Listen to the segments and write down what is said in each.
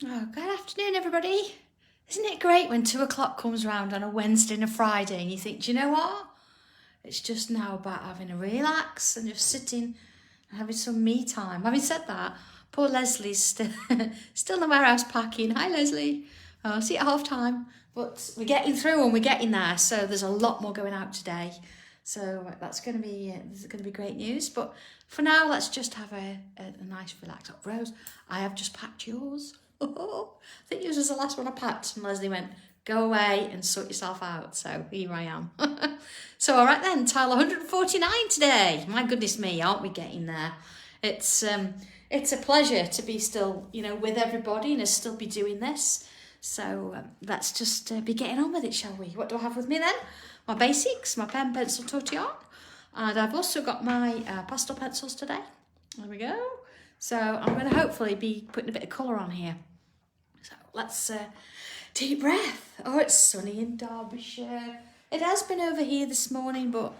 Oh, good afternoon, everybody. Isn't it great when 2 o'clock comes round on a Wednesday and a Friday and you think, do you know what? It's just now about having a relax and just sitting and having some me time. Having said that, poor Leslie's still in the warehouse packing. Hi, Leslie. I'll see you at half time. But we're getting through and we're getting there. So there's a lot more going out today. So that's going to be great news. But for now, let's just have a nice relax. Oh, Rose, I have just packed yours. I think yours was the last one I packed. And Leslie went, go away and sort yourself out. So here I am. So all right then, tile 149 today. My goodness me, aren't we getting there? It's a pleasure to be still, with everybody and to still be doing this. So let's just be getting on with it, shall we? What do I have with me then? My basics, my pen, pencil, tortillon. And I've also got my pastel pencils today. There we go. So I'm going to hopefully be putting a bit of colour on here. So let's deep breath. Oh, it's sunny in Derbyshire. It has been over here this morning, but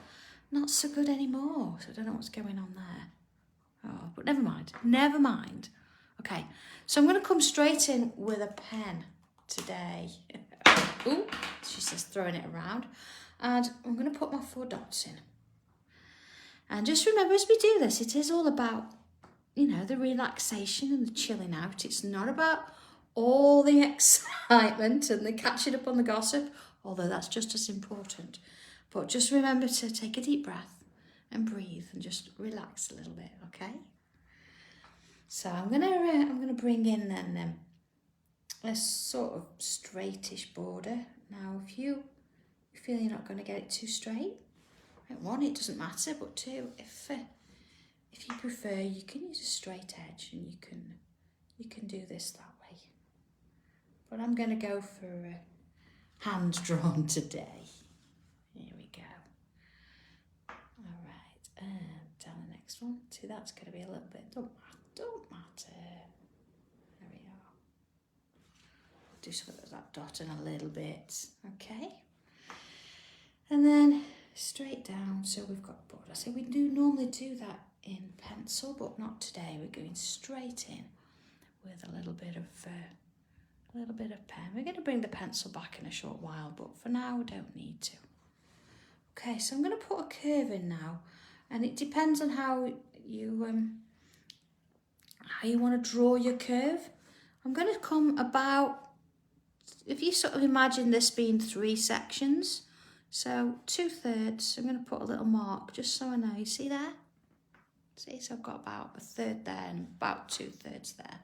not so good anymore. So I don't know what's going on there. Oh, but never mind. Never mind. Okay, so I'm going to come straight in with a pen today. Ooh, she says throwing it around. And I'm going to put my 4 dots in. And just remember, as we do this, it is all about, the relaxation and the chilling out. It's not about all the excitement and the catching up on the gossip, although that's just as important. But just remember to take a deep breath and breathe and just relax a little bit, okay? So I'm gonna bring in then a sort of straightish border. Now, if you feel you're not going to get it too straight, one, it doesn't matter, but two, if you prefer, you can use a straight edge and you can do this that way. But I'm going to go for hand drawn today. Here we go. All right, and down the next one. See, that's going to be a little bit. Don't matter. There we are. Do something with that dot in a little bit. Okay. And then straight down. So we've got a border. So we do normally do that in pencil, but not today. We're going straight in with a little bit of pen. We're going to bring the pencil back in a short while, but for now we don't need to. Okay, so I'm going to put a curve in now, and it depends on how you want to draw your curve. I'm going to come about, if you sort of imagine this being 3 sections, so 2/3, I'm going to put a little mark just so I know. You see there? See, so I've got about 1/3 there and about 2/3 there.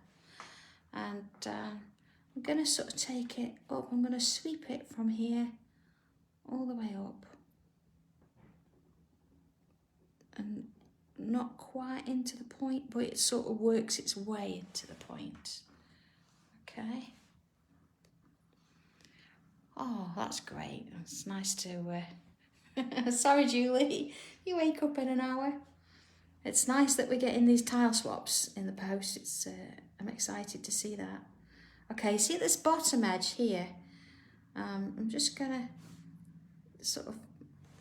And I'm going to sort of take it up. I'm going to sweep it from here all the way up. And not quite into the point, but it sort of works its way into the point. Okay. Oh, that's great. It's nice to... Sorry, Julie. You wake up in an hour. It's nice that we're getting these tile swaps in the post. It's I'm excited to see that. Okay, see this bottom edge here? I'm just going to sort of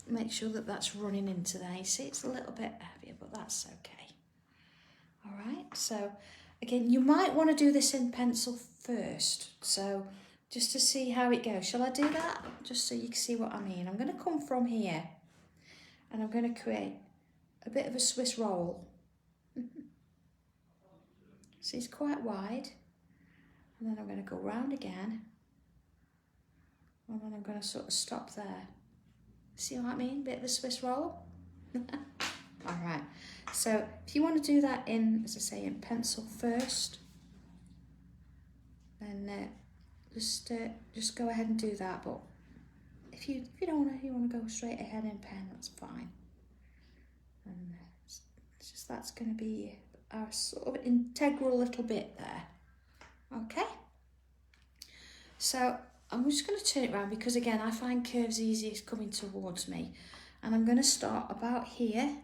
make sure that that's running into there. You see, it's a little bit heavier, but that's okay. All right, so again, you might want to do this in pencil first. So just to see how it goes. Shall I do that? Just so you can see what I mean. I'm going to come from here and I'm going to create a bit of a Swiss roll. See, it's quite wide. And then I'm going to go round again. And then I'm going to sort of stop there. See what I mean? Bit of a Swiss roll. All right. So if you want to do that in, as I say, in pencil first, then just go ahead and do that. But if you don't want to, you want to go straight ahead in pen, that's fine. And it's just that's going to be our sort of integral little bit there. Okay. So I'm just going to turn it around because again, I find curves easiest coming towards me. And I'm going to start about here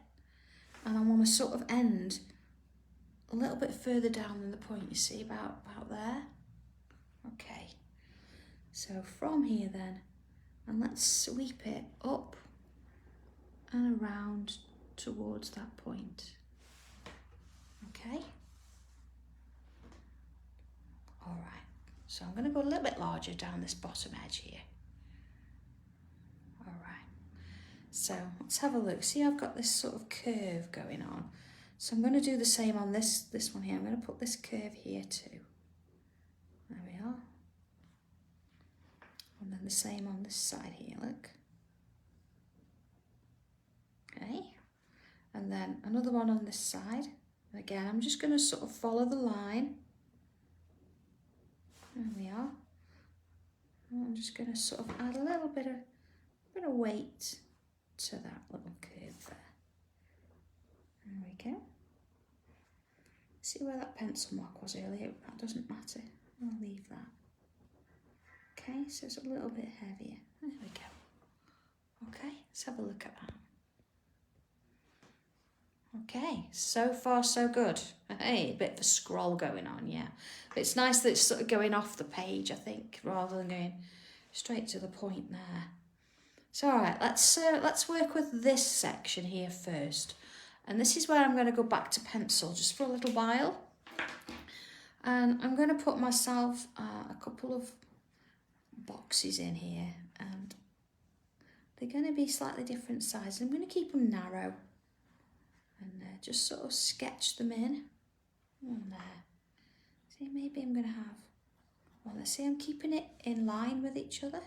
and I want to sort of end a little bit further down than the point, you see, about there. Okay. So from here then, and let's sweep it up and around towards that point. Okay. All right. So I'm going to go a little bit larger down this bottom edge here. All right. So let's have a look. See, I've got this sort of curve going on. So I'm going to do the same on this one here. I'm going to put this curve here too. There we are. And then the same on this side here, look. Okay. And then another one on this side. And again, I'm just going to sort of follow the line. There we are. And I'm just going to sort of add a little bit of weight to that little curve there. There we go. See where that pencil mark was earlier? That doesn't matter. I'll leave that. Okay, so it's a little bit heavier. There we go. Okay, let's have a look at that. Okay, so far so good. Hey, a bit of a scroll going on, yeah. But it's nice that it's sort of going off the page, I think, rather than going straight to the point there. So, all right, let's work with this section here first. And this is where I'm going to go back to pencil just for a little while. And I'm going to put myself a couple of boxes in here. And they're going to be slightly different sizes. I'm going to keep them narrow. And just sort of sketch them in. And there. See, maybe I'm going to have... Well, let's see, I'm keeping it in line with each other.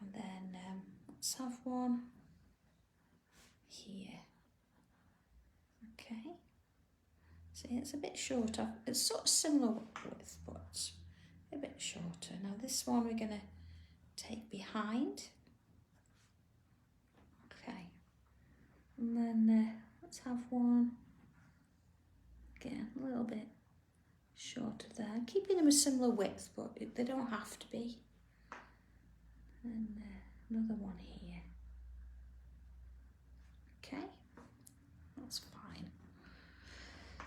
And then let's have one here. Okay. See, it's a bit shorter. It's sort of similar width, but a bit shorter. Now this one we're going to take behind. Okay. And then let's have one, again, a little bit shorter there. I'm keeping them a similar width, but they don't have to be. And another one here. Okay, that's fine.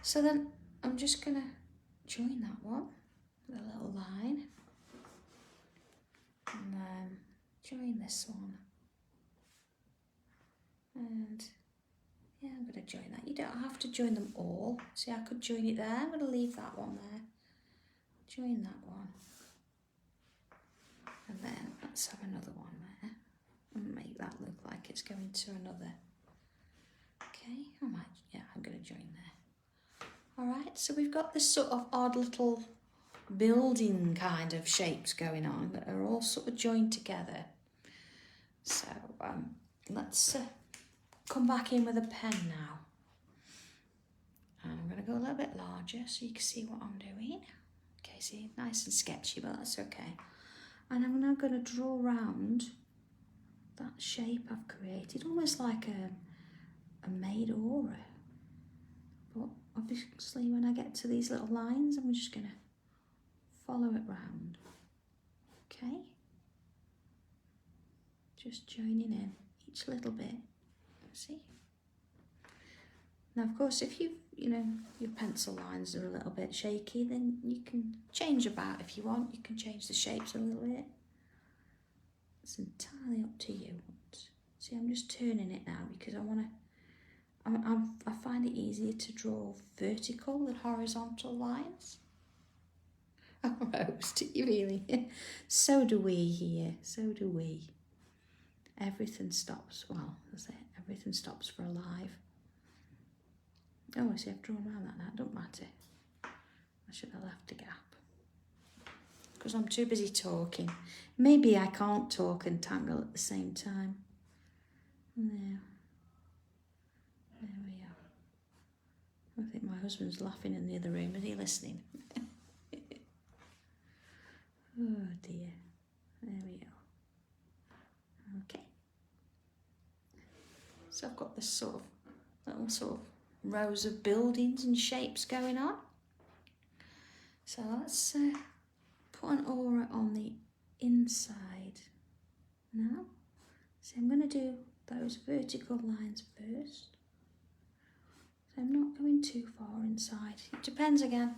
So then I'm just going to join that one with a little line. And then join this one. And yeah, I'm going to join that. You don't have to join them all. See, I could join it there. I'm going to leave that one there. Join that one. And then let's have another one there. And make that look like it's going to another. Okay, I'm going to join there. All right, so we've got this sort of odd little building kind of shapes going on that are all sort of joined together. So let's come back in with a pen now. And I'm going to go a little bit larger so you can see what I'm doing. Okay, see, nice and sketchy, but that's okay. And I'm now going to draw around that shape I've created, almost like a made aura. But obviously when I get to these little lines, I'm just going to follow it round. Okay? Just joining in each little bit. See? Now, of course, if your pencil lines are a little bit shaky, then you can change about if you want. You can change the shapes a little bit. It's entirely up to you. See, I'm just turning it now because I find it easier to draw vertical than horizontal lines. Oh, Rose, do you really? So do we here. So do we. Everything stops. Well, that's it. Everything stops for alive. Oh, I see, I've drawn around that now. It don't matter. I should have left a gap. Because I'm too busy talking. Maybe I can't talk and tangle at the same time. There. There we are. I think my husband's laughing in the other room. Is he listening? Oh dear. There we are. Okay. So I've got this sort of little rows of buildings and shapes going on. So let's put an aura on the inside now. So I'm going to do those vertical lines first. So I'm not going too far inside. It depends again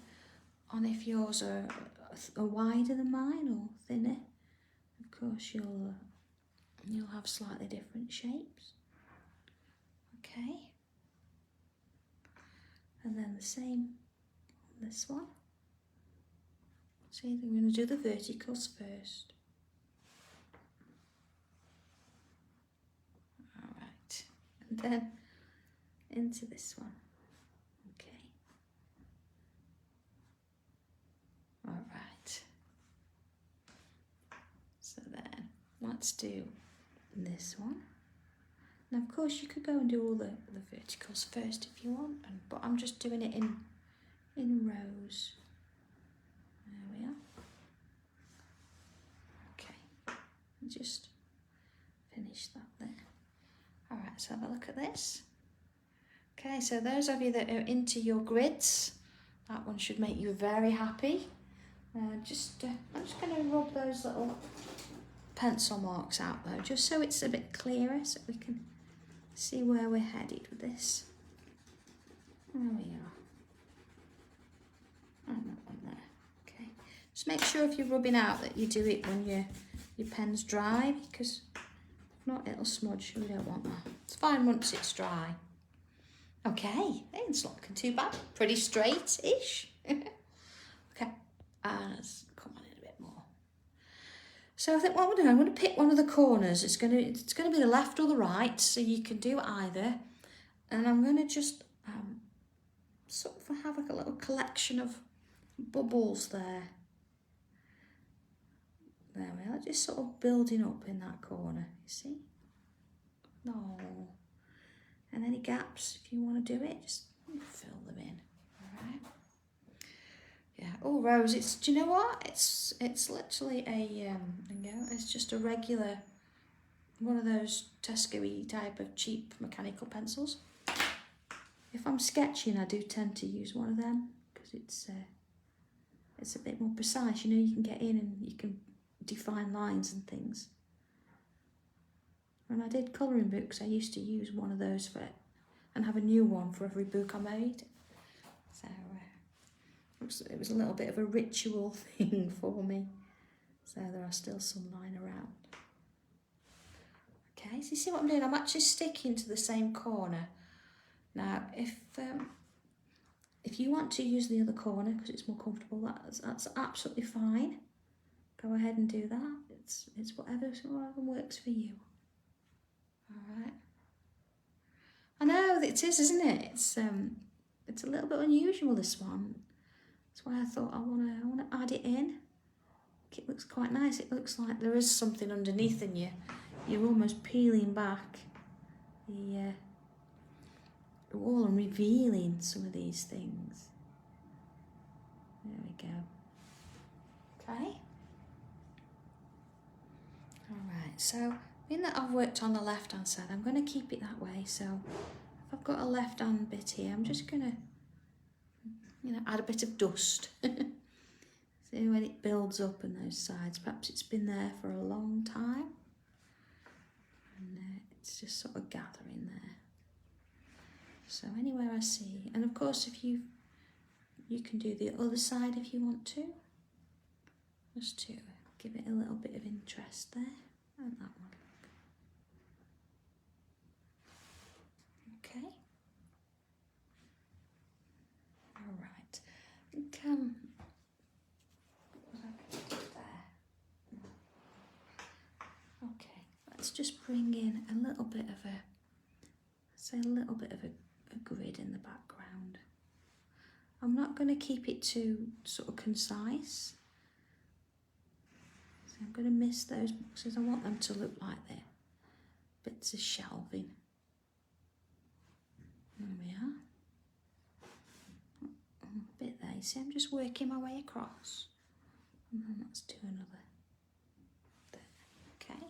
on if yours are wider than mine or thinner. Of course you'll have slightly different shapes. Okay. And then the same on this one. See, I'm going to do the verticals first. All right, and then into this one. Okay. All right. So then let's do this one. And of course you could go and do all the verticals first if you want, but I'm just doing it in rows. There we are. Okay, just finish that there. All right, so have a look at this. Okay, so those of you that are into your grids, that one should make you very happy. I'm just going to rub those little pencil marks out though, just so it's a bit clearer, so we can see where we're headed with this. There we are. And that one there. Okay. Just make sure if you're rubbing out that you do it when your pen's dry, because if not it'll smudge. We don't want that. It's fine once it's dry. Okay, it's not looking too bad. Pretty straight-ish. Okay, let's come on in a bit more. So I think what we're doing, I'm going to pick one of the corners. It's going to be the left or the right, so you can do either. And I'm going to just sort of have like a little collection of bubbles there. There we are, just sort of building up in that corner, you see? No. And any gaps, if you want to do it, just fill them in, all right? Yeah, oh Rose, do you know what? It's literally it's just a regular, one of those Tesco-y type of cheap mechanical pencils. If I'm sketching, I do tend to use one of them because it's a bit more precise. You know, you can get in and you can define lines and things. When I did colouring books, I used to use one of those for it and have a new one for every book I made. So it was a little bit of a ritual thing for me. So there are still some lying around. Okay, so you see what I'm doing? I'm actually sticking to the same corner. Now, if you want to use the other corner because it's more comfortable, that's absolutely fine. Go ahead and do that. It's whatever works for you. All right. I know it is, isn't it? It's a little bit unusual, this one. That's why I thought I want to add it in. It looks quite nice. It looks like there is something underneath, and you're almost peeling back the wall and revealing some of these things. There we go. Okay. All right. So, being that I've worked on the left-hand side, I'm going to keep it that way. So, if I've got a left-hand bit here, I'm just going to, add a bit of dust. See when it builds up on those sides. Perhaps it's been there for a long time, and it's just sort of gathering there. So anywhere I see, and of course if you can do the other side if you want to, just to give it a little bit of interest there, and that one. Okay. All right. I think what I can do there. Okay. Let's just bring in a little bit of a grid in the background. I'm not going to keep it too sort of concise. So I'm going to miss those boxes. I want them to look like they're bits of shelving. There we are. A bit there. You see, I'm just working my way across. And then let's do another there. Okay.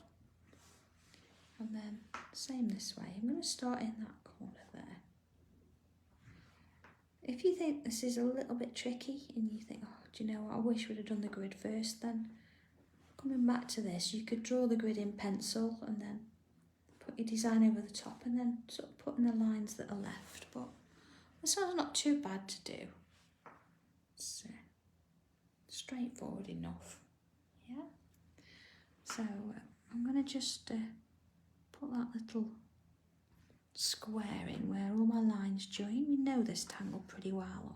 And then same this way. I'm going to start in that corner there. If you think this is a little bit tricky and you think, oh, do you know what, I wish we'd have done the grid first, then coming back to this, you could draw the grid in pencil and then put your design over the top and then sort of put in the lines that are left. But this one's not too bad to do. It's straightforward enough. Yeah. So I'm going to just put that little square in where all my lines join. We know this tangle pretty well.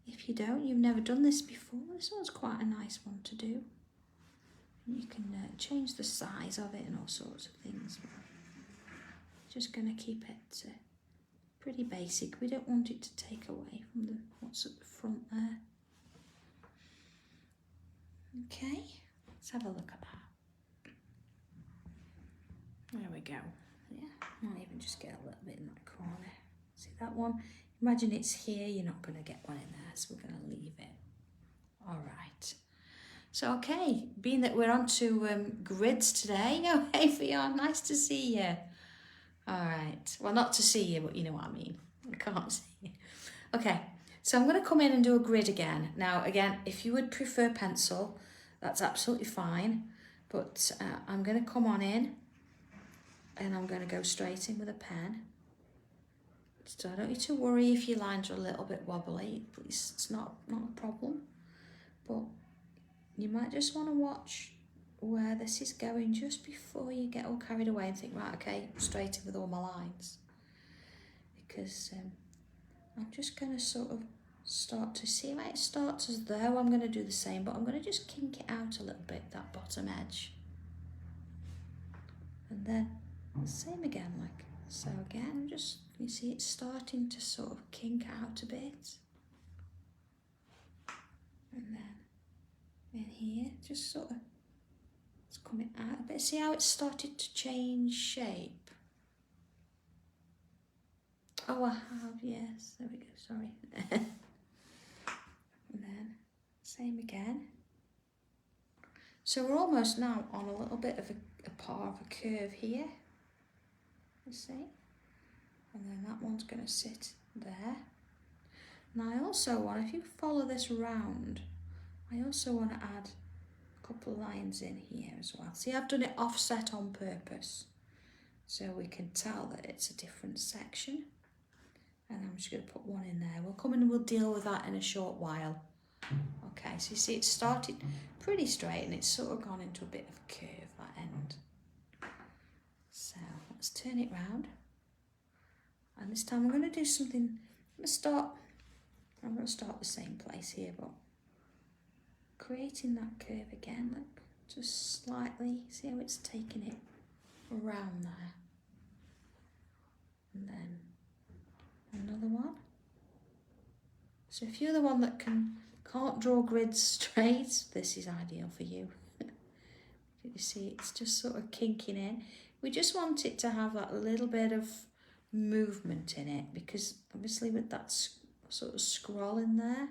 If you don't, you've never done this before, this one's quite a nice one to do. You can change the size of it and all sorts of things. Just going to keep it pretty basic. We don't want it to take away from what's at the front there. Okay, let's have a look at that. There we go. Yeah, might even just get a little bit in that corner. See that one? Imagine it's here, you're not going to get one in there, so we're going to leave it. All right. So, okay, being that we're on to grids today, oh, hey, Fionn, nice to see you. All right. Well, not to see you, but you know what I mean. I can't see you. Okay, so I'm going to come in and do a grid again. Now, again, if you would prefer pencil, that's absolutely fine. But I'm going to come on in and I'm going to go straight in with a pen. So I don't need to worry if your lines are a little bit wobbly. It's not a problem. But you might just want to watch where this is going just before you get all carried away and think, right, okay, straight in with all my lines. Because I'm just going to sort of start to see where it starts as though I'm going to do the same, but I'm going to just kink it out a little bit, that bottom edge. And then same again, like so again, you see it's starting to sort of kink out a bit. And then in here, just sort of, it's coming out a bit. See how it's started to change shape? Oh, I have, yes, there we go, sorry. And then, same again. So we're almost now on a little bit of a part of a curve here, you see? And then that one's going to sit there. And I also want, if you follow this round, I also want to add a couple of lines in here as well. See, I've done it offset on purpose, so we can tell that it's a different section. And I'm just going to put one in there. We'll come in and we'll deal with that in a short while. Okay, so you see it started pretty straight and it's sort of gone into a bit of a curve, that end. So let's turn it round. And this time I'm going to do something, I'm going to start the same place here, but creating that curve again, look, just slightly, see how it's taking it around there. And then another one. So if you're the one that can't draw grids straight, this is ideal for you. You see, it's just sort of kinking in. We just want it to have that little bit of movement in it, because obviously with that sort of scroll in there,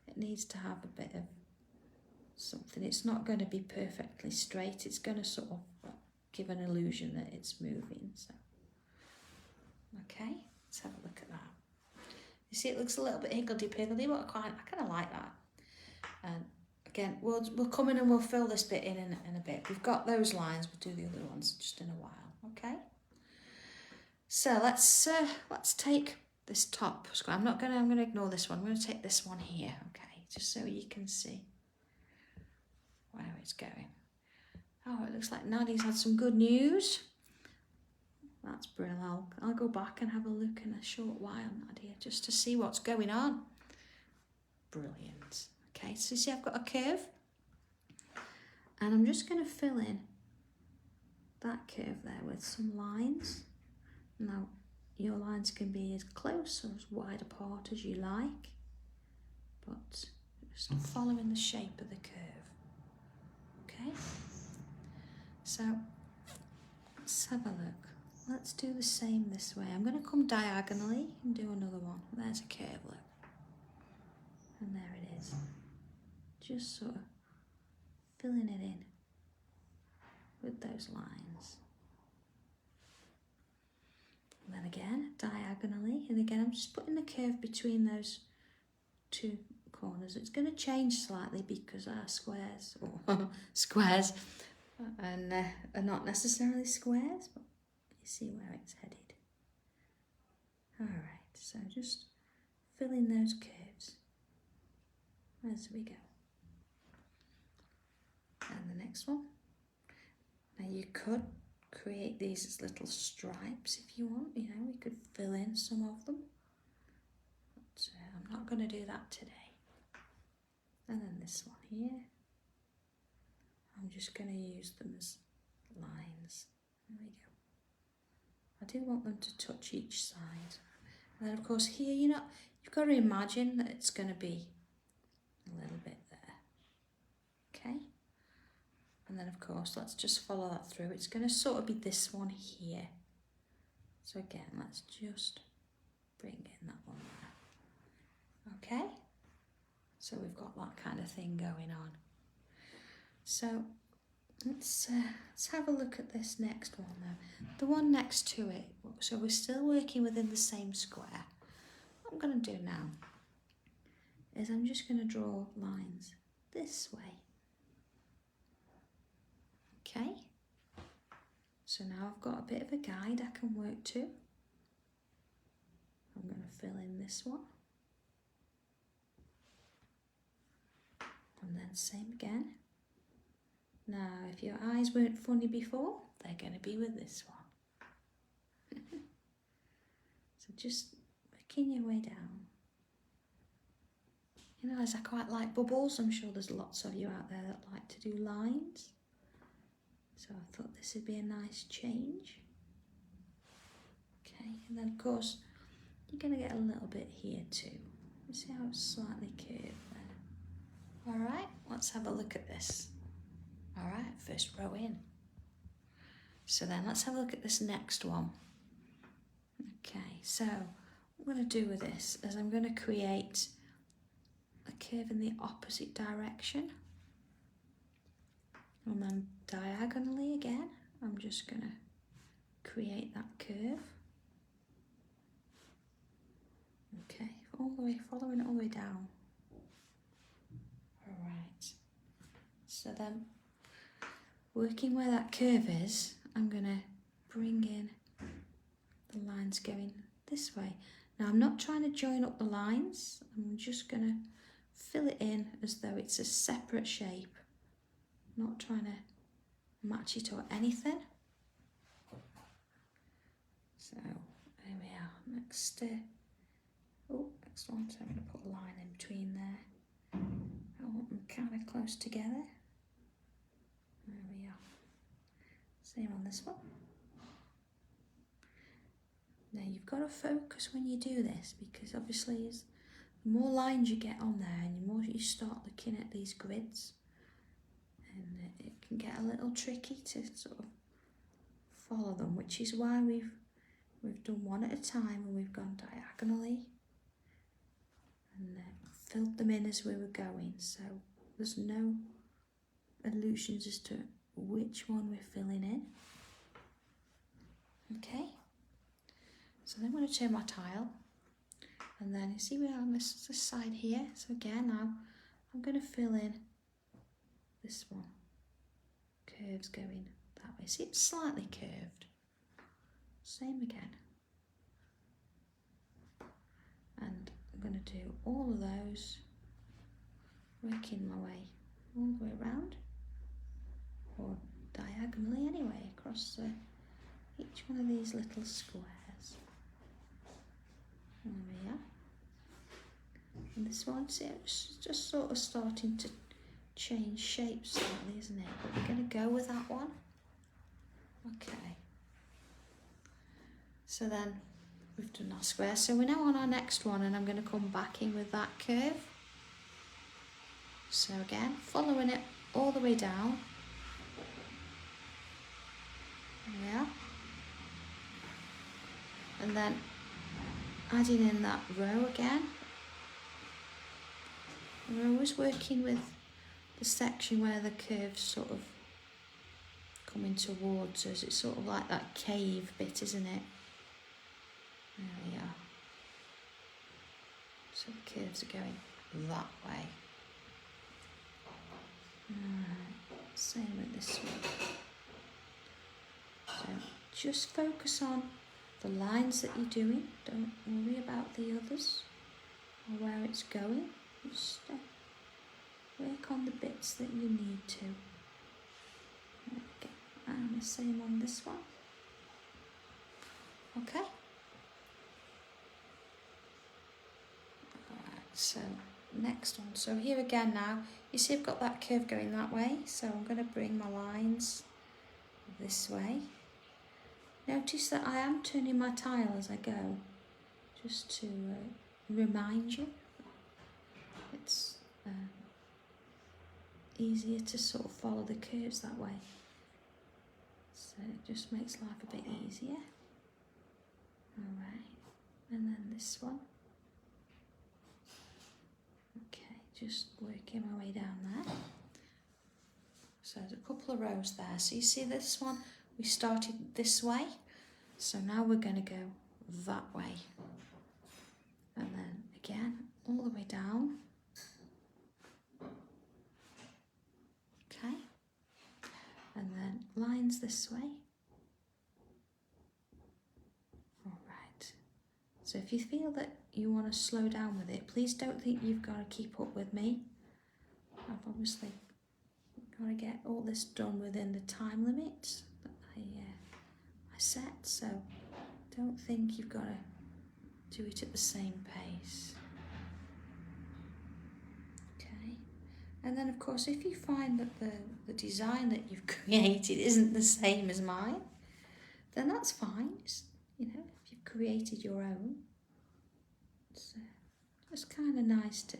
it needs to have a bit of something. It's not going to be perfectly straight. It's going to sort of give an illusion that it's moving. So, okay, let's have a look at that. You see, it looks a little bit higgledy-piggledy, but I kind of like that. And again, we'll come in and we'll fill this bit in a bit. We've got those lines. We'll do the other ones just in a while. Okay. So let's take this top square. I'm going to ignore this one. I'm going to take this one here. Okay, just so you can see where it's going. Oh, it looks like Nadi's had some good news. That's brilliant. I'll go back and have a look in a short while, Nadia, just to see what's going on. Brilliant. Okay, so you see I've got a curve. And I'm just going to fill in that curve there with some lines. Now, your lines can be as close or as wide apart as you like, but just following the shape of the curve. Okay, so let's have a look. Let's do the same this way. I'm going to come diagonally and do another one. There's a curve, look. And there it is. Just sort of filling it in with those lines. And then again, diagonally. And again, I'm just putting the curve between those two corners. It's going to change slightly because our squares, or squares, and are not necessarily squares, but you see where it's headed. All right, so just fill in those curves as we go. And the next one. Now you could create these as little stripes if you want, you know, we could fill in some of them. But I'm not going to do that today. And then this one here, I'm just going to use them as lines. There we go. I do want them to touch each side. And then of course here, you've got to imagine that it's going to be a little bit there. Okay. And then of course, let's just follow that through. It's going to sort of be this one here. So again, let's just bring in that one there. Okay. So we've got that kind of thing going on. So let's have a look at this next one though. The one next to it. So we're still working within the same square. What I'm going to do now is I'm just going to draw lines this way. Okay. So now I've got a bit of a guide I can work to. I'm going to fill in this one. And then same again. Now, if your eyes weren't funny before, they're going to be with this one. So just working your way down. As I quite like bubbles, I'm sure there's lots of you out there that like to do lines. So I thought this would be a nice change. Okay, and then of course, you're going to get a little bit here too. You see how it's slightly curved there. All right, let's have a look at this. All right, first row in. So then let's have a look at this next one. Okay, so what I'm going to do with this is I'm going to create a curve in the opposite direction. And then diagonally again, I'm just going to create that curve. Okay, all the way, following it all the way down. All right. So then, working where that curve is, I'm going to bring in the lines going this way. Now I'm not trying to join up the lines, I'm just going to fill it in as though it's a separate shape. I'm not trying to match it or anything. So there we are. Next one, so I'm going to put a line in between there. I want them kind of close together. There we are. Same on this one. Now you've got to focus when you do this, because obviously the more lines you get on there and the more you start looking at these grids, and it can get a little tricky to sort of follow them, which is why we've done one at a time and we've gone diagonally and filled them in as we were going, so there's no illusions as to which one we're filling in. Okay, so then I'm going to turn my tile, and then you see we're on this side here, so again now I'm going to fill in this one, curves going that way, see it's slightly curved, same again, and I'm going to do all of those, working my way all the way around, or diagonally anyway, across each one of these little squares. There we are. And this one, see, it's just sort of starting to change shape slightly, isn't it? But we're going to go with that one. Okay. So then we've done our square. So we're now on our next one, and I'm going to come back in with that curve. So again, following it all the way down. Yeah. And then adding in that row again. And we're always working with the section where the curve's sort of coming towards us. It's sort of like that cave bit, isn't it? There we are. So the curves are going that way. Alright, same with this one. So just focus on the lines that you're doing. Don't worry about the others or where it's going. Just work on the bits that you need to. Okay. And the same on this one. Okay. Alright. So next one, so here again now, you see I've got that curve going that way, so I'm going to bring my lines this way. Notice that I am turning my tile as I go, just to remind you. It's easier to sort of follow the curves that way. So it just makes life a bit easier. Alright, and then this one. Okay, just working my way down there. So there's a couple of rows there. So you see this one, we started this way. So now we're going to go that way. And then again, all the way down. Okay. And then lines this way. All right. So if you feel that you want to slow down with it, please don't think you've got to keep up with me. I've obviously got to get all this done within the time limit that I set, so don't think you've got to do it at the same pace. Okay, and then of course if you find that the design that you've created isn't the same as mine, then that's fine. Just, if you've created your own, it's just kind of nice to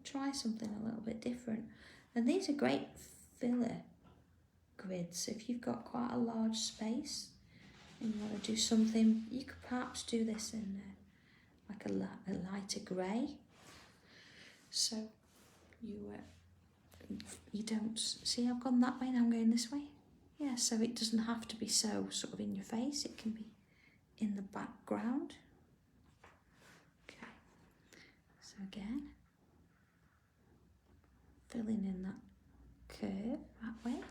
try something a little bit different. And these are great filler grids. If you've got quite a large space and you want to do something, you could perhaps do this in like a lighter grey. So you don't see I've gone that way and I'm going this way. Yeah, so it doesn't have to be so sort of in your face. It can be in the background. Okay. So again, filling in that curve that way.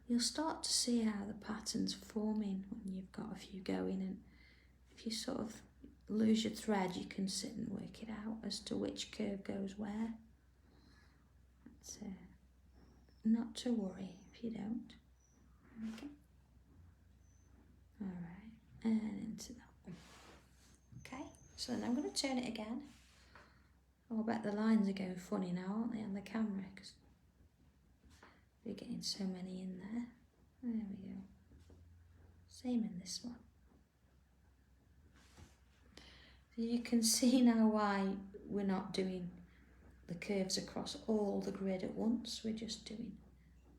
You'll start to see how the pattern's forming when you've got a few going, and if you sort of lose your thread, you can sit and work it out as to which curve goes where. That's not to worry if you don't. Okay. Alright, and into that one. Okay, so then I'm going to turn it again. Oh, I bet the lines are going funny now, aren't they, on the camera? Because we're getting so many in there. There we go. Same in this one. So you can see now why we're not doing the curves across all the grid at once. We're just doing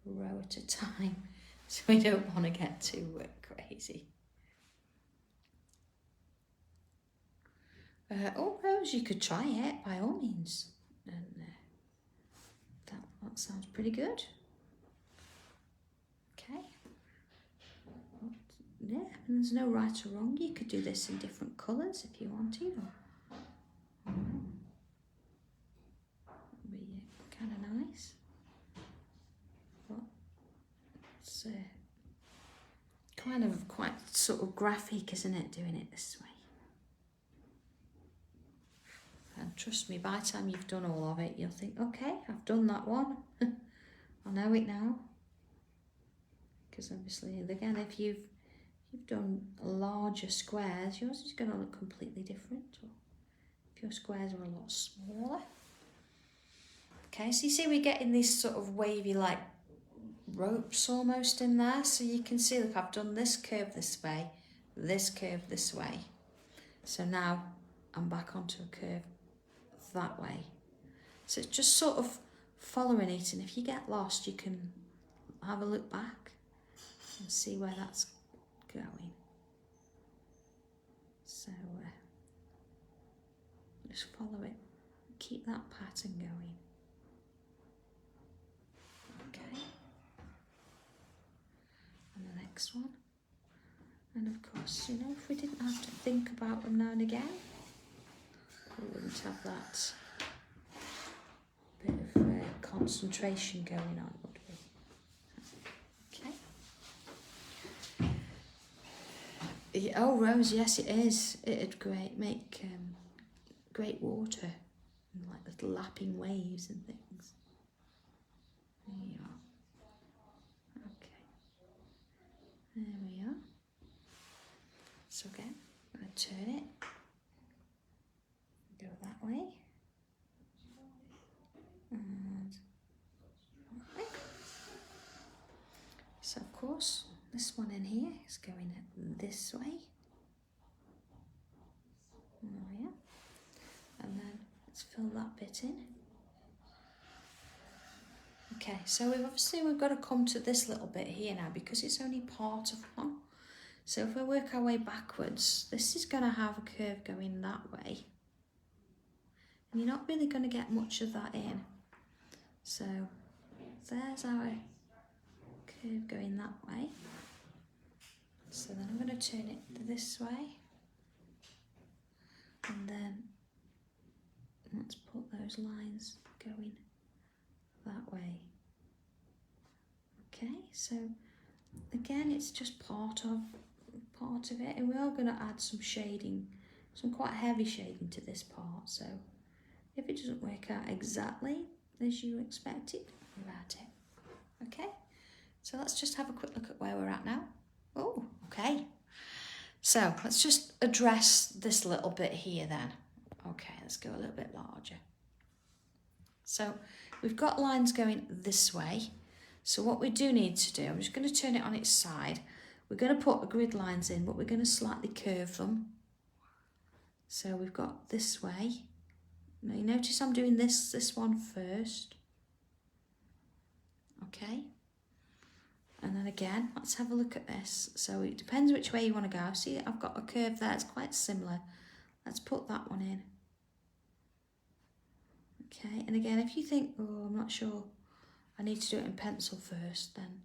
a row at a time. So we don't want to get too crazy. Oh, Rose, you could try it by all means. And that sounds pretty good. Okay. Yeah, and there's no right or wrong. You could do this in different colours if you wanted. That would be kind of nice. But it's quite sort of graphic, isn't it, doing it this way? And trust me, by the time you've done all of it, you'll think, okay, I've done that one. I know it now. Because obviously, again, if you've done larger squares, yours is going to look completely different. Or if your squares are a lot smaller. Okay, so you see we're getting these sort of wavy like ropes almost in there. So you can see, look, I've done this curve this way, this curve this way. So now I'm back onto a curve that way. So it's just sort of following it, and if you get lost, you can have a look back and see where that's going. So just follow it, keep that pattern going. Okay, and the next one. And of course, if we didn't have to think about them now and again, we wouldn't have that bit of concentration going on, would we? Okay. Oh, Rose, yes it is. It'd make great water, and like little lapping waves and things. There you are. Okay. There we are. So again, I'm going to turn it. course, this one in here is going this way. Oh yeah. And then let's fill that bit in. Okay, so we've got to come to this little bit here now because it's only part of one. So if we work our way backwards, this is going to have a curve going that way. And you're not really going to get much of that in. So there's our curve going that way. So then I'm going to turn it this way. And then let's put those lines going that way. Okay, so again, it's just part of it, and we are going to add some shading, some quite heavy shading to this part. So if it doesn't work out exactly as you expected, don't worry about it. Okay, so let's just have a quick look at where we're at now. Oh, okay. So let's just address this little bit here then. Okay, let's go a little bit larger. So we've got lines going this way. So what we do need to do, I'm just going to turn it on its side. We're going to put the grid lines in, but we're going to slightly curve them. So we've got this way. Now you notice I'm doing this one first. Okay. And then again, let's have a look at this. So it depends which way you want to go. See, I've got a curve there, it's quite similar. Let's put that one in. Okay, and again, if you think, oh, I'm not sure, I need to do it in pencil first, then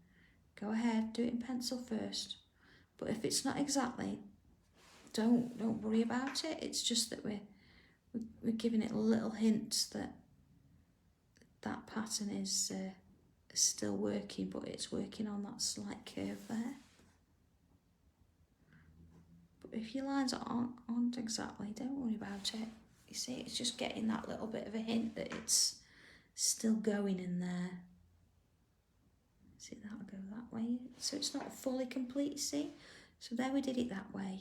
go ahead, do it in pencil first. But if it's not exactly, don't worry about it. It's just that we're giving it a little hint that that pattern is still working, but it's working on that slight curve there. But if your lines aren't exactly, don't worry about it. You see, it's just getting that little bit of a hint that it's still going in there. See, that'll go that way. So it's not fully complete, you see? So there we did it that way.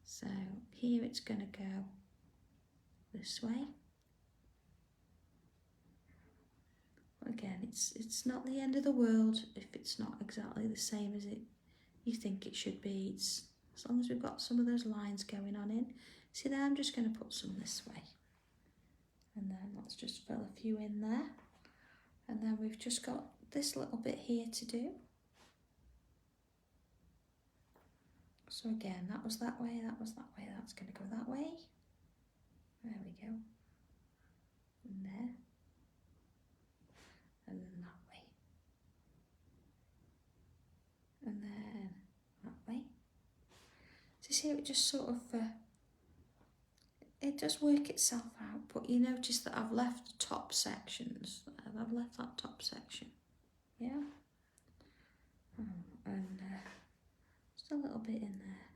So here it's going to go this way. Again, it's not the end of the world if it's not exactly the same as you think it should be. It's as long as we've got some of those lines going on in. See there, I'm just going to put some this way. And then let's just fill a few in there. And then we've just got this little bit here to do. So again, that was that way, that was that way, that's going to go that way. There we go. And there. And then that way. And then that way. So you see, it just sort of, it does work itself out, but you notice that I've left the top sections. I've left that top section. Yeah. And just a little bit in there.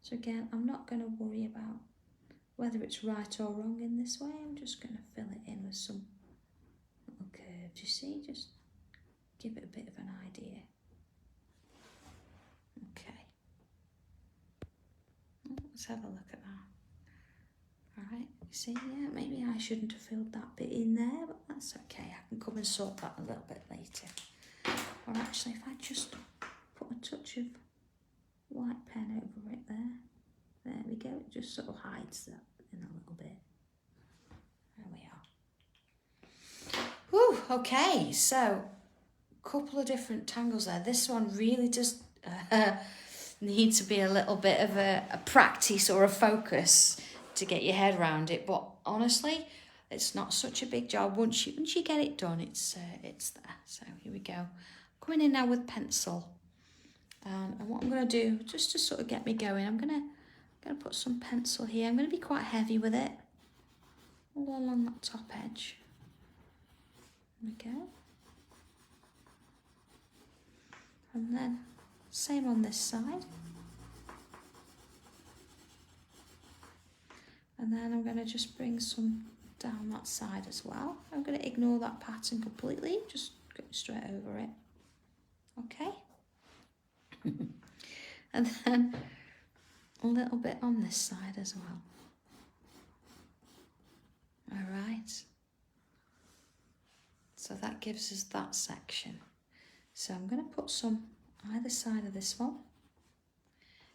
So again, I'm not going to worry about whether it's right or wrong in this way. I'm just going to fill it in with some little curves, you see, just give it a bit of an idea. Okay. Let's have a look at that. Alright, you see, yeah, maybe I shouldn't have filled that bit in there, but that's okay. I can come and sort that a little bit later. Or actually, if I just put a touch of white pen over it there. There we go, it just sort of hides that in a little bit. There we are. Whew, okay, so a couple of different tangles there. This one really does need to be a little bit of a practice or a focus to get your head around it, but honestly, it's not such a big job. Once you get it done, it's there. So here we go. Coming in now with pencil. And what I'm going to do, just to sort of get me going, I'm going to put some pencil here. I'm going to be quite heavy with it, all along that top edge. There we go. And then same on this side. And then I'm going to just bring some down that side as well. I'm going to ignore that pattern completely, just go straight over it. Okay. And then a little bit on this side as well. All right. So that gives us that section. So I'm going to put some either side of this one.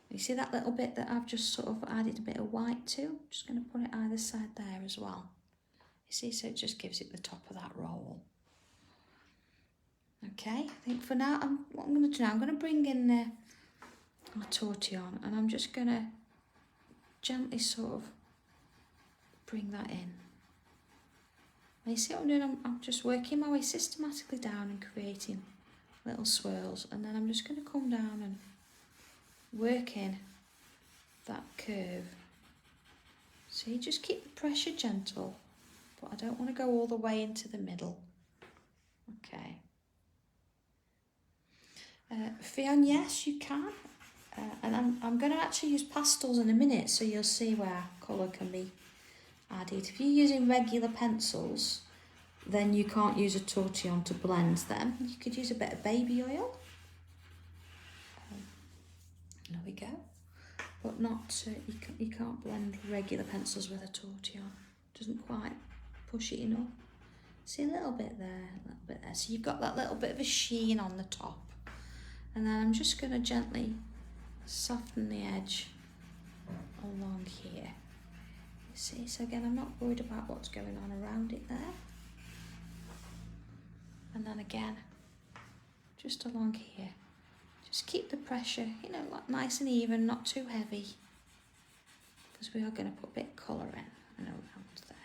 You see that little bit that I've just sort of added a bit of white to? I'm just going to put it either side there as well. You see, so it just gives it the top of that roll. Okay, I think for now, what I'm going to do now, I'm going to bring in my tortillon, and I'm just going to gently sort of bring that in. And you see what I'm doing? I'm just working my way systematically down and creating little swirls, and then I'm just going to come down and work in that curve. So you just keep the pressure gentle, but I don't want to go all the way into the middle. Okay. Fionn, yes, you can. And I'm going to actually use pastels in a minute, so you'll see where colour can be added. If you're using regular pencils, then you can't use a tortillon to blend them. You could use a bit of baby oil. There we go. But not, you can't blend regular pencils with a tortillon. It doesn't quite push it enough. See, a little bit there, a little bit there. So you've got that little bit of a sheen on the top. And then I'm just going to gently soften the edge along here. You see, so again, I'm not worried about what's going on around it there. And then again, just along here. Just keep the pressure, you know, like nice and even, not too heavy. Because we are going to put a bit of colour in and around there.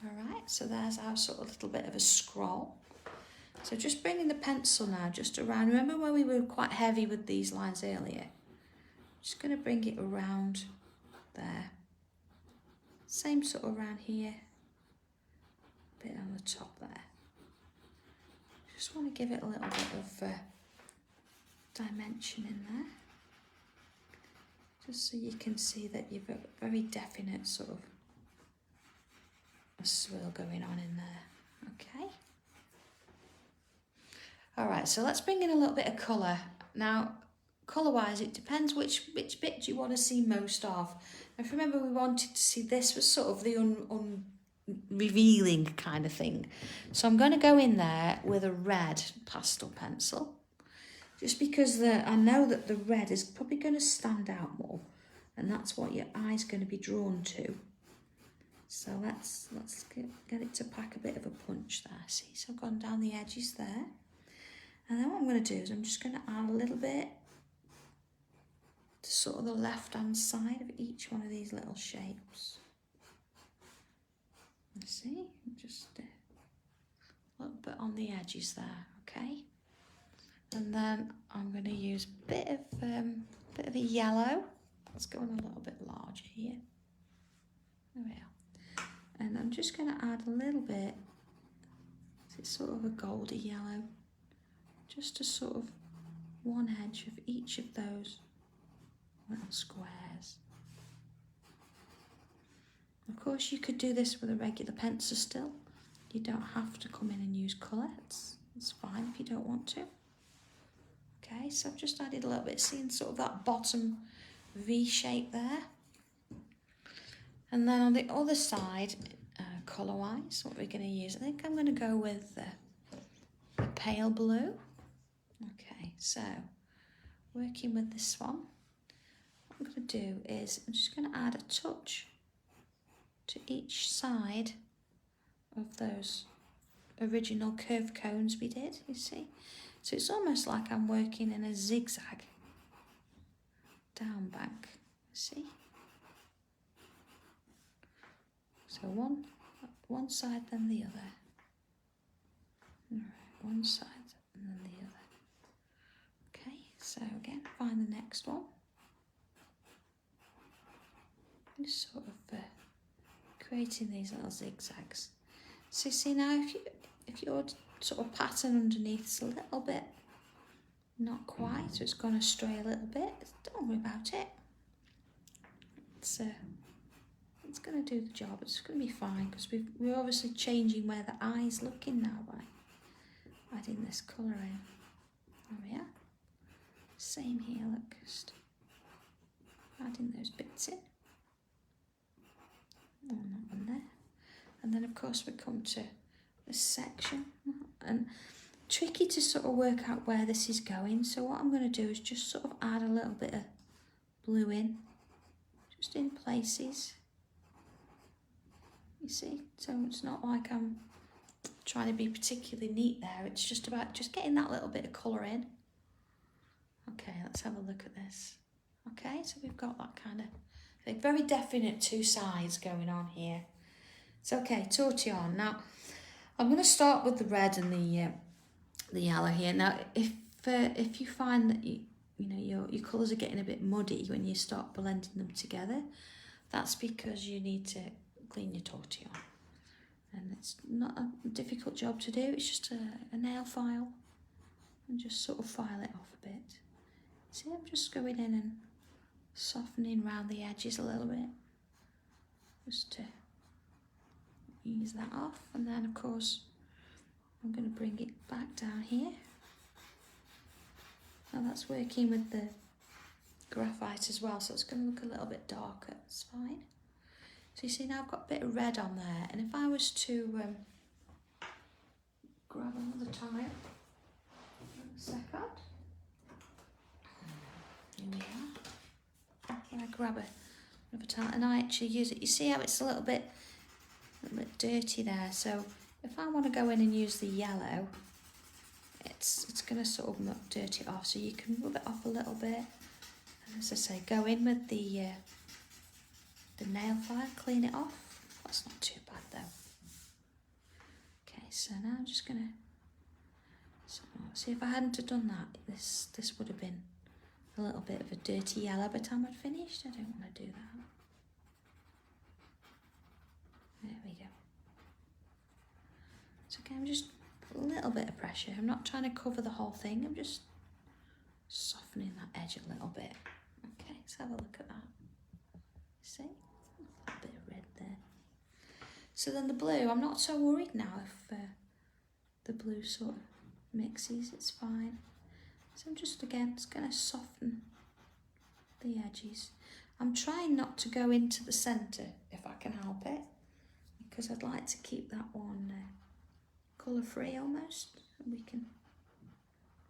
Alright, so there's our sort of little bit of a scroll. So just bringing the pencil now just around. Remember where we were quite heavy with these lines earlier? Just going to bring it around there. Same sort of around here. A bit on the top there. Just want to give it a little bit of dimension in there. Just so you can see that you've got a very definite sort of a swirl going on in there. Okay. All right, so let's bring in a little bit of colour. Now, colour-wise, it depends which bit you want to see most of. If you remember, we wanted to see this was sort of the revealing kind of thing. So I'm going to go in there with a red pastel pencil, just because I know that the red is probably going to stand out more, and that's what your eye's going to be drawn to. So let's get it to pack a bit of a punch there. See, so I've gone down the edges there. And then what I'm going to do is I'm just going to add a little bit to sort of the left-hand side of each one of these little shapes. You see, just a little bit on the edges there, okay? And then I'm going to use a bit of a yellow. Let's go in a little bit larger here. There we are. And I'm just going to add a little bit, it's sort of a goldy yellow, just to sort of one edge of each of those little squares. Of course, you could do this with a regular pencil still. You don't have to come in and use colour. It's fine if you don't want to. Okay, so I've just added a little bit, seeing sort of that bottom V shape there. And then on the other side, colour-wise, what we're going to use, I think I'm going to go with the pale blue. Okay, so working with this one, what I'm going to do is I'm just going to add a touch to each side of those original curved cones we did, you see. So it's almost like I'm working in a zigzag down bank, see. So one side then the other. All right, one side and then the other. Okay, so again, find the next one. Just sort of creating these little zigzags. So see now, if your sort of pattern underneath is a little bit not quite, so it's gone astray a little bit, don't worry about it. It's going to do the job. It's going to be fine because we're obviously changing where the eye's looking now by adding this colour in. There we are. Same here, look, just adding those bits in. And that one there. And then of course we come to this section, and tricky to sort of work out where this is going. So what I'm going to do is just sort of add a little bit of blue in, just in places. You see, so it's not like I'm trying to be particularly neat there. It's just about just getting that little bit of colour in. Okay, let's have a look at this. Okay, so we've got that kind of very definite two sides going on here. It's okay, tortillon. Now, I'm going to start with the red and the yellow here. Now, if you find that you know your colours are getting a bit muddy when you start blending them together, that's because you need to clean your tortillon. And it's not a difficult job to do. It's just a nail file, and just sort of file it off a bit. See, I'm just going in and softening around the edges a little bit, just to ease that off. And then of course I'm going to bring it back down here. Now that's working with the graphite as well, so it's going to look a little bit darker. It's fine. So you see now I've got a bit of red on there, and if I was to grab another tile, a second. Here we are. And I grab another tile and I actually use it. You see how it's a little bit dirty there. So if I want to go in and use the yellow, it's going to sort of dirty it off. So you can rub it off a little bit. And as I say, go in with the nail file, clean it off. That's not too bad though. Okay, so now I'm just going to. See, if I hadn't have done that, this would have been a little bit of a dirty yellow by the time I'd finished. I don't want to do that. There we go. So again, just a little bit of pressure. I'm not trying to cover the whole thing. I'm just softening that edge a little bit. Okay, let's have a look at that. See? A bit of red there. So then the blue, I'm not so worried now if the blue sort of mixes, it's fine. So I'm just going to soften the edges. I'm trying not to go into the centre if I can help it, because I'd like to keep that one colour free almost. And we can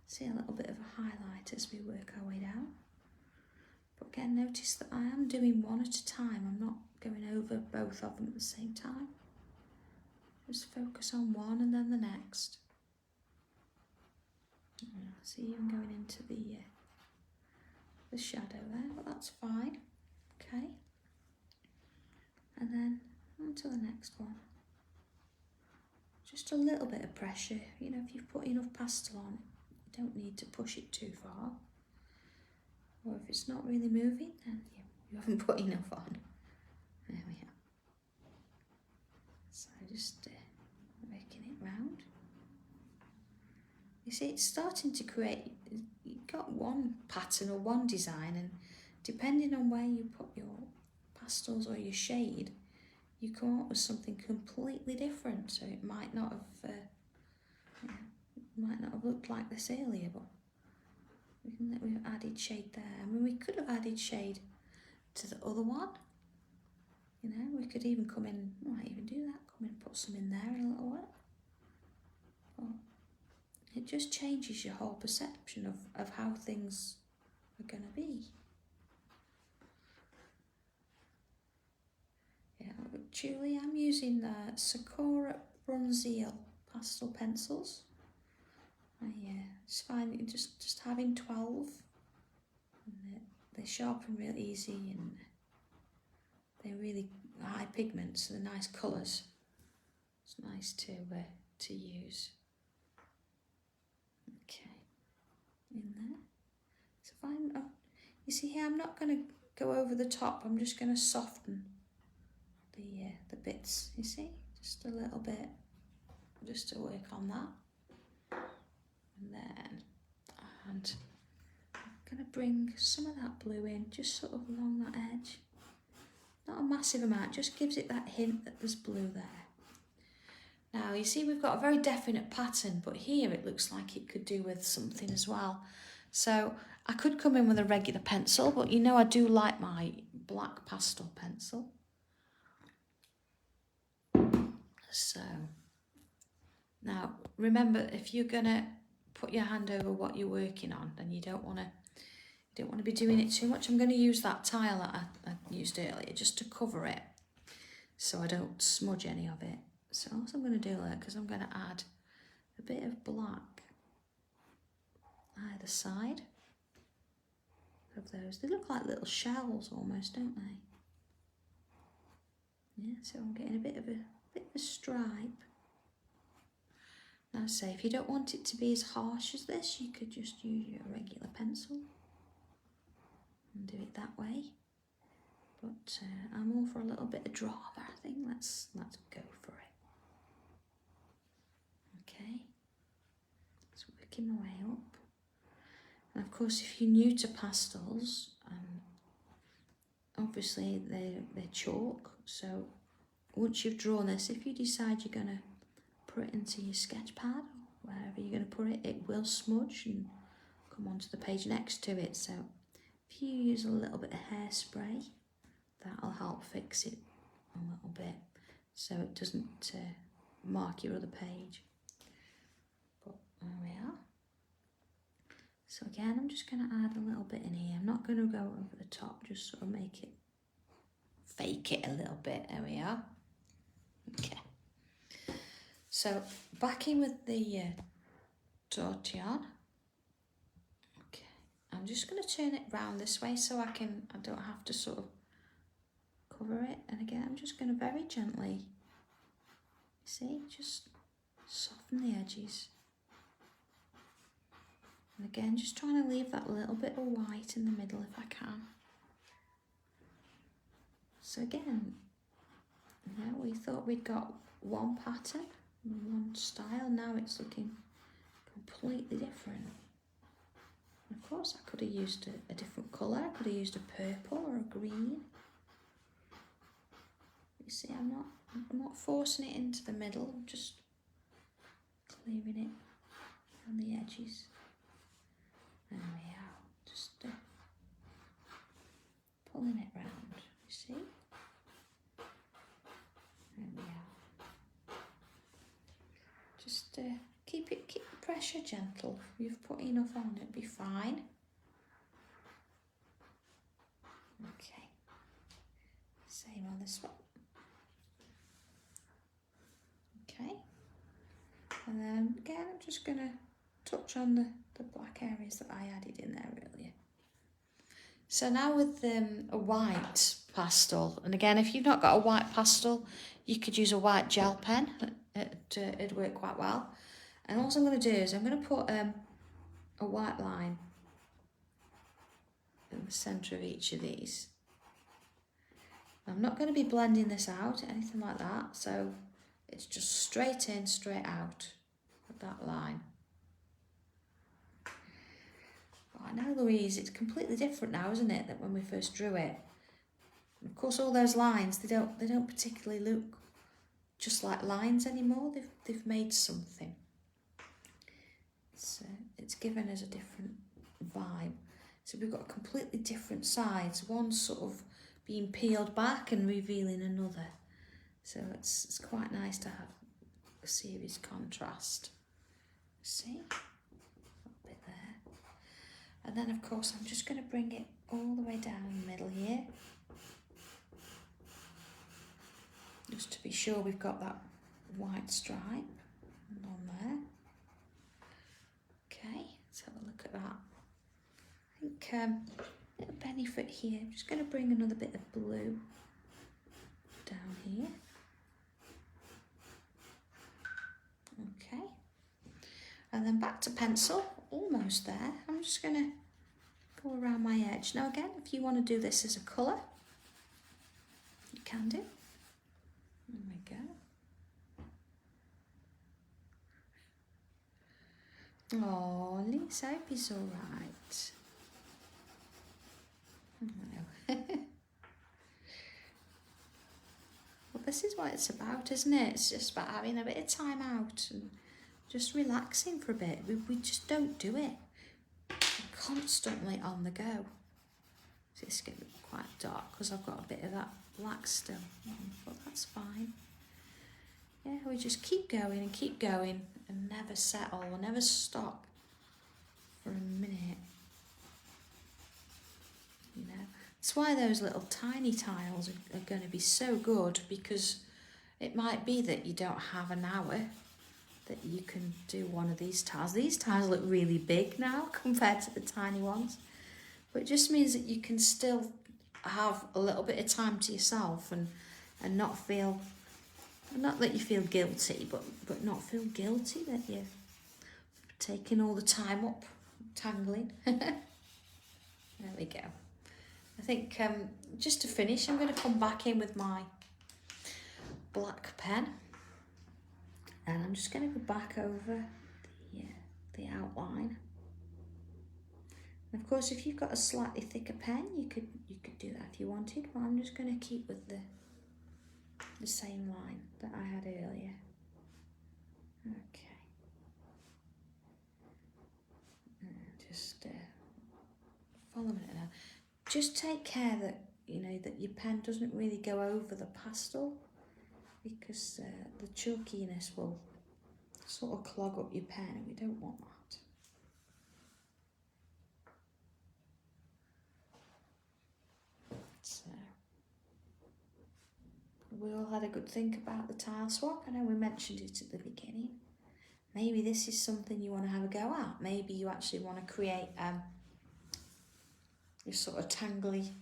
see a little bit of a highlight as we work our way down. But again, notice that I am doing one at a time. I'm not going over both of them at the same time. Just focus on one and then the next. See, even going into the shadow there, but that's fine. Okay. And then on to the next one. Just a little bit of pressure. You know, if you've put enough pastel on, you don't need to push it too far. Or if it's not really moving, then you haven't put enough on. There we are. So just making it round. You see, it's starting to create, you've got one pattern or one design, and depending on where you put your pastels or your shade, you come up with something completely different. So it might not have looked like this earlier, but we've added shade there. I mean, we could have added shade to the other one. You know, we could even come in, might even do that, come in and put some in there in a little bit. But it just changes your whole perception of how things are going to be. Yeah, Julie, I'm using the Sakura Bronzeal pastel pencils. It's fine, just having 12. And they sharpen real easy, and they're really high pigments, so they're nice colours. It's nice to use. Okay, in there. So you see here, I'm not going to go over the top. I'm just going to soften the bits. You see, just a little bit, just to work on that. And I'm going to bring some of that blue in, just sort of along that edge. Not a massive amount, just gives it that hint that there's blue there. Now, you see we've got a very definite pattern, but here it looks like it could do with something as well. So I could come in with a regular pencil, but you know I do like my black pastel pencil. So now remember, if you're gonna put your hand over what you're working on, then you don't want to be doing it too much. I'm going to use that tile that I used earlier just to cover it so I don't smudge any of it. So also I'm going to do that because I'm going to add a bit of black either side of those. They look like little shells almost, don't they? Yeah, so I'm getting a bit of a stripe. Now say, if you don't want it to be as harsh as this, you could just use your regular pencil and do it that way. But I'm all for a little bit of drama, I think. Let's go for it. Okay, just working my way up. And of course, if you're new to pastels, obviously they're chalk. So once you've drawn this, if you decide you're going to put it into your sketch pad or wherever you're going to put it, it will smudge and come onto the page next to it. So if you use a little bit of hairspray, that'll help fix it a little bit so it doesn't mark your other page. But there we are. So again, I'm just going to add a little bit in here. I'm not going to go over the top, just sort of fake it a little bit. There we are. Okay. So back in with the tortillon. Okay. I'm just going to turn it round this way so I don't have to sort of cover it. And again, I'm just going to very gently, see, just soften the edges. And again, just trying to leave that little bit of white in the middle if I can. So again, we thought we'd got one pattern, one style. Now it's looking completely different. And of course, I could have used a different colour. I could have used a purple or a green. You see, I'm not forcing it into the middle. I'm just clearing it on the edges. There we are, just pulling it round, you see? There we are. Just keep the pressure gentle. If you've put enough on, it'll be fine. Okay, same on this one. Okay, and then again, I'm just going to touch on the black areas that I added in there earlier. So now with a white pastel, and again, if you've not got a white pastel, you could use a white gel pen. It'd work quite well. And all I'm going to do is I'm going to put a white line in the centre of each of these. I'm not going to be blending this out, anything like that. So it's just straight in, straight out with that line. I know, Louise, it's completely different now, isn't it, than when we first drew it? And of course, all those lines, they don't particularly look just like lines anymore. They've made something. It's given us a different vibe. So we've got completely different sides. One sort of being peeled back and revealing another. So it's quite nice to have a serious contrast. See? A bit there. And then, of course, I'm just going to bring it all the way down the middle here. Just to be sure we've got that white stripe on there. Okay, let's have a look at that. I think a little benefit here. I'm just going to bring another bit of blue down here. Okay. And then back to pencil, almost there. I'm just going to go around my edge. Now again, if you want to do this as a colour, you can do. There we go. Oh, Lisa, I hope he's all right. No. Well, this is what it's about, isn't it? It's just about having a bit of time out and just relaxing for a bit. We just don't do it. We're constantly on the go. So it's going to be quite dark because I've got a bit of that black still on, but that's fine. Yeah, we just keep going and never settle, we'll never stop for a minute. You know, that's why those little tiny tiles are going to be so good, because it might be that you don't have an hour that you can do one of these tiles. These tiles look really big now compared to the tiny ones, but it just means that you can still have a little bit of time to yourself and not feel, not that you feel guilty, but not feel guilty that you're taking all the time up tangling. There we go. I think just to finish, I'm going to come back in with my black pen, and I'm just going to go back over the outline. And of course, if you've got a slightly thicker pen, you could do that if you wanted, but I'm just going to keep with the same line that I had earlier. Okay. Just following it now. Just take care that, you know, that your pen doesn't really go over the pastel, because the chalkiness will sort of clog up your pen, and we don't want that. So, we all had a good think about the tile swap. I know we mentioned it at the beginning. Maybe this is something you want to have a go at. Maybe you actually want to create your sort of tangly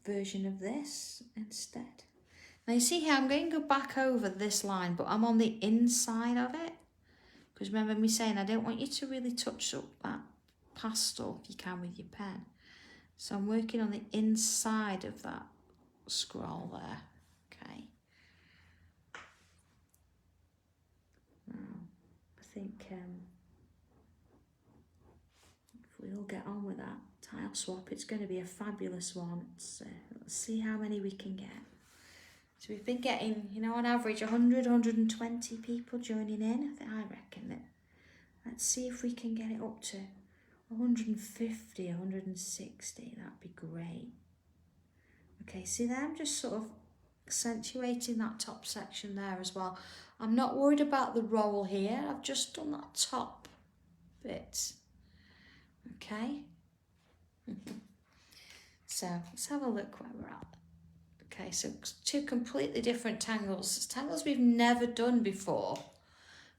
version of this instead. Now you see here, I'm going to go back over this line, but I'm on the inside of it. Because remember me saying I don't want you to really touch up that pastel if you can with your pen. So I'm working on the inside of that scroll there, okay. Now, I think if we all get on with that tile swap, it's going to be a fabulous one. Let's see how many we can get. So we've been getting, you know, on average 100, 120 people joining in. I reckon that. Let's see if we can get it up to 150, 160. That'd be great. Okay, see there, I'm just sort of accentuating that top section there as well. I'm not worried about the roll here. I've just done that top bit. Okay. So let's have a look where we're at. Okay, so two completely different tangles. Tangles we've never done before.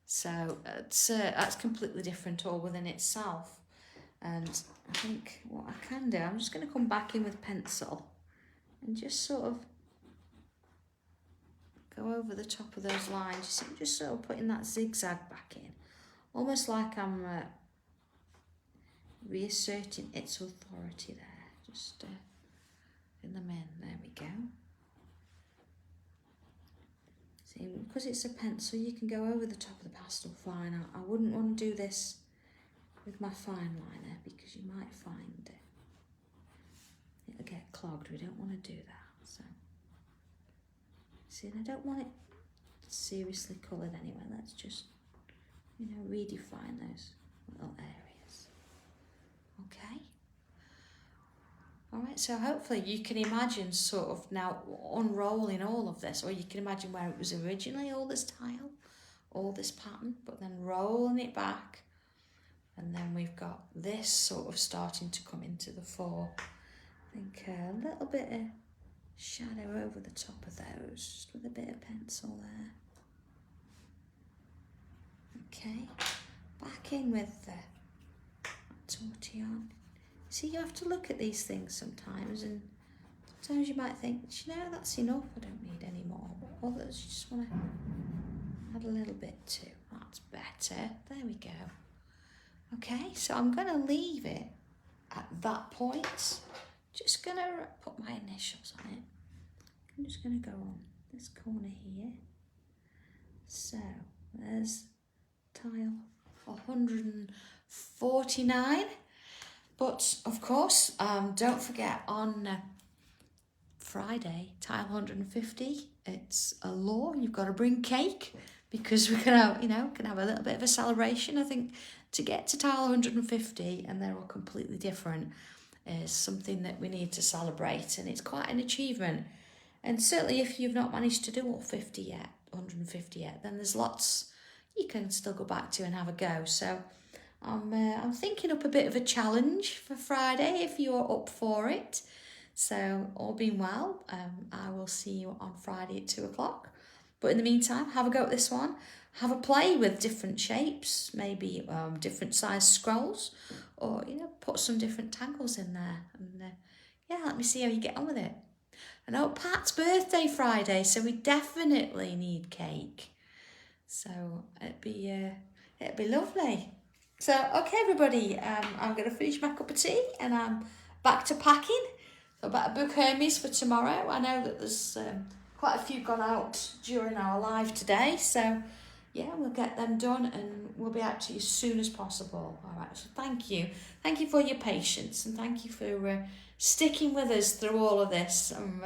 So that's completely different all within itself. And I think what I can do, I'm just going to come back in with pencil and just sort of go over the top of those lines. You see, I'm just sort of putting that zigzag back in. Almost like I'm reasserting its authority there. Just in the men, there we go. See, because it's a pencil, you can go over the top of the pastel fine. I wouldn't want to do this with my fine liner, because you might find it'll get clogged. We don't want to do that. So, see, and I don't want it seriously coloured anyway. Let's just, you know, redefine those little areas. Okay. All right, so hopefully you can imagine sort of now unrolling all of this, or you can imagine where it was originally, all this tile, all this pattern, but then rolling it back, and then we've got this sort of starting to come into the fore. I think a little bit of shadow over the top of those, just with a bit of pencil there. Okay, back in with the tortillon. See, you have to look at these things sometimes, and sometimes you might think, you know, that's enough, I don't need any more. But others, you just want to add a little bit too. That's better. There we go. Okay, so I'm going to leave it at that point. Just going to put my initials on it. I'm just going to go on this corner here. So there's tile 149. But of course, don't forget on Friday, tile 150, it's a law. You've got to bring cake, because we're gonna, you know, can have a little bit of a celebration. I think to get to tile 150, and they're all completely different, is something that we need to celebrate, and it's quite an achievement. And certainly if you've not managed to do all 50 yet, 150 yet, then there's lots you can still go back to and have a go. So I'm thinking up a bit of a challenge for Friday if you're up for it. So all being well, I will see you on Friday at 2 o'clock. But in the meantime, have a go at this one. Have a play with different shapes, maybe different size scrolls, or put some different tangles in there. And yeah, let me see how you get on with it. I know Pat's birthday Friday, so we definitely need cake. So it'd be lovely. So okay, everybody, I'm gonna finish my cup of tea and I'm back to packing. So I better book Hermes for tomorrow. I know that there's quite a few gone out during our live today, so yeah, we'll get them done and we'll be out to you as soon as possible. All right, so thank you for your patience and thank you for sticking with us through all of this. I'm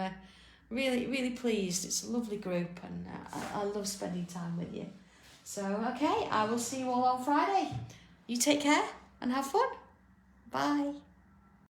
really pleased. It's a lovely group and I love spending time with you. So okay, I will see you all on Friday. You take care and have fun. Bye.